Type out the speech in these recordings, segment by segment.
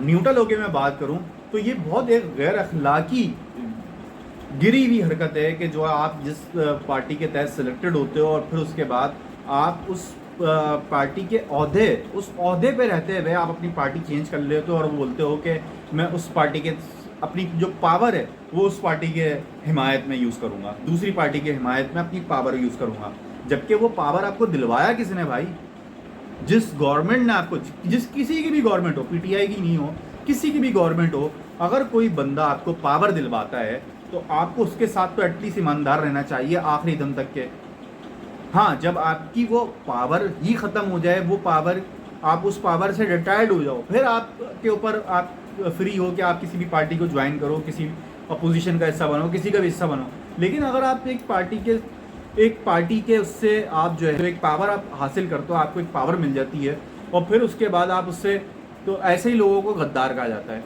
Neutral होकर मैं बात करूं तो ये बहुत एक गैर अखलाकी गिरी हुई हरकत है कि जो आप जिस पार्टी के तहत सिलेक्टेड होते हो और फिर उसके बाद आप उस पार्टी के उस ओहदे पे रहते हुए आप अपनी पार्टी चेंज कर लेते हो और बोलते हो कि मैं उस पार्टी के अपनी जो पावर है वो उस पार्टी के हिमायत में यूज़ करूँगा, दूसरी पार्टी के हिमायत में अपनी पावर यूज़ करूँगा, जबकि वो पावर आपको दिलवाया किसने भाई? जिस गवर्नमेंट ने आपको, जिस किसी की भी गवर्नमेंट हो, पीटीआई की नहीं हो, किसी की भी गवर्नमेंट हो, अगर कोई बंदा आपको पावर दिलवाता है तो आपको उसके साथ तो एटलीस्ट ईमानदार रहना चाहिए आखिरी दम तक के। हाँ, जब आपकी वो पावर ही ख़त्म हो जाए, वो पावर, आप उस पावर से रिटायर्ड हो जाओ, फिर आपके ऊपर आप फ्री हो कि आप किसी भी पार्टी को ज्वाइन करो, किसी अपोजिशन का हिस्सा बनो, किसी का भी हिस्सा बनो। लेकिन अगर आप एक पार्टी के उससे आप जो है एक पावर आप हासिल करते हो, आपको एक पावर मिल जाती है और फिर उसके बाद आप उससे, तो ऐसे ही लोगों को गद्दार कहा जाता है।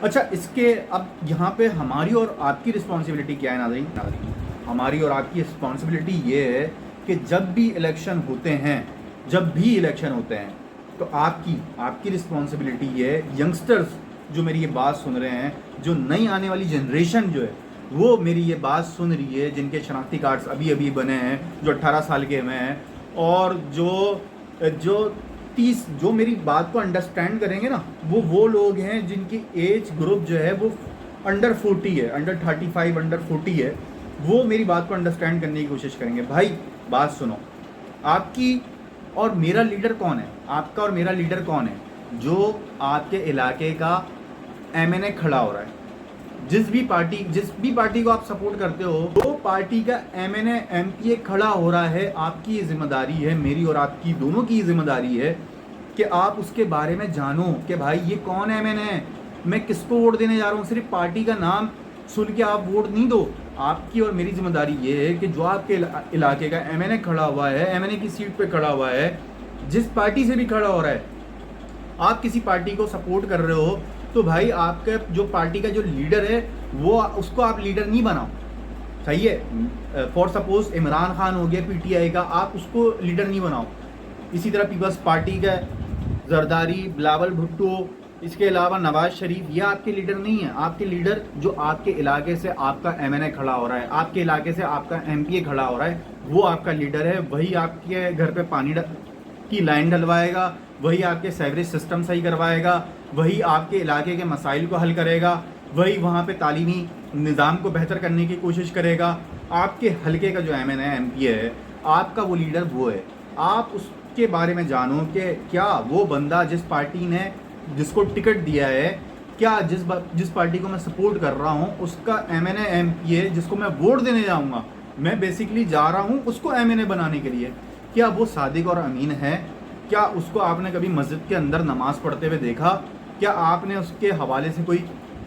अच्छा, इसके अब यहाँ पे हमारी और आपकी रिस्पॉन्सिबिलिटी क्या है नाज़रीन? हमारी और आपकी रिस्पॉन्सिबिलिटी ये है कि जब भी इलेक्शन होते हैं तो आपकी रिस्पॉन्सिबिलिटी ये है, यंगस्टर्स जो मेरी ये बात सुन रहे हैं, जो नई आने वाली जनरेशन जो है वो मेरी ये बात सुन रही है, जिनके शनाख्ती कार्ड्स अभी बने हैं, जो 18 साल के हुए हैं और जो मेरी बात को अंडरस्टैंड करेंगे ना, वो लोग हैं जिनकी एज ग्रुप जो है वो अंडर 40 है, अंडर 35, अंडर 40 है, वो मेरी बात को अंडरस्टैंड करने की कोशिश करेंगे। भाई बात सुनो, आपकी और मेरा लीडर कौन है? आपका और मेरा लीडर कौन है? जो आपके इलाके का एमएनए खड़ा हो रहा है। जिस भी पार्टी को आप सपोर्ट करते हो, वो पार्टी का एमएनए एमपीए खड़ा हो रहा है, आपकी ये जिम्मेदारी है, मेरी और आपकी दोनों की जिम्मेदारी है कि आप उसके बारे में जानो कि भाई ये कौन एमएनए है, मैं किसको वोट देने जा रहा हूँ। सिर्फ पार्टी का नाम सुन के आप वोट नहीं दो। आपकी और मेरी जिम्मेदारी ये है कि जो आपके इलाके का एमएनए खड़ा हुआ है, एमएनए की सीट पे खड़ा हुआ है, जिस पार्टी से भी खड़ा हो रहा है, आप किसी पार्टी को सपोर्ट कर रहे हो तो भाई आपके जो पार्टी का जो लीडर है वो, उसको आप लीडर नहीं बनाओ, सही है? फॉर सपोज इमरान खान हो गया पीटीआई का, आप उसको लीडर नहीं बनाओ। इसी तरह पीपल्स पार्टी का जरदारी, बिलावल भुट्टो, इसके अलावा नवाज शरीफ, ये आपके लीडर नहीं है। आपके लीडर जो आपके इलाके से आपका एमएनए खड़ा हो रहा है, आपके इलाके से आपका एमपीए खड़ा हो रहा है, वो आपका लीडर है। वही आपके घर पे पानी की लाइन डलवाएगा, वही आपके सीवरेज सिस्टम सही करवाएगा, वही आपके इलाके के मसाइल को हल करेगा, वही वहाँ पे तालीमी निज़ाम को बेहतर करने की कोशिश करेगा। आपके हलके का जो एमएनए एमपीए है, आपका वो लीडर वो है। आप उसके बारे में जानो कि क्या वो बंदा जिस पार्टी ने जिसको टिकट दिया है, क्या जिस पार्टी को मैं सपोर्ट कर रहा हूँ, उसका एमएनए एमपीए जिसको मैं वोट देने जाऊँगा, मैं बेसिकली जा रहा हूँ उसको एमएनए बनाने के लिए, क्या वो सादिक और अमीन है? क्या उसको आपने कभी मस्जिद के अंदर नमाज़ पढ़ते हुए देखा? क्या आपने उसके हवाले से कोई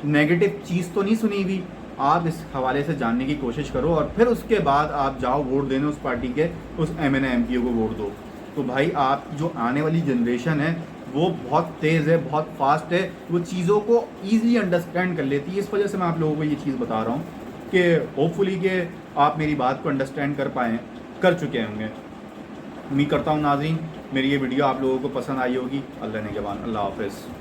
नेगेटिव चीज़ तो नहीं सुनी हुई? आप इस हवाले से जानने की कोशिश करो और फिर उसके बाद आप जाओ वोट देने उस पार्टी के, उस एमएनए एमपीए को वोट दो। तो भाई आप जो आने वाली जनरेशन है वो बहुत तेज़ है, बहुत फास्ट है, वो चीज़ों को ईज़िली अंडरस्टैंड कर लेती है। इस वजह से मैं आप लोगों को ये चीज़ बता रहा हूँ कि होपफुली कि आप मेरी बात को अंडरस्टैंड कर चुके होंगे। उम्मीद करता हूँ नाज़रीन मेरी ये वीडियो आप लोगों को पसंद आई होगी। अल्लाह ने जवान, अल्लाह हाफ़िज़।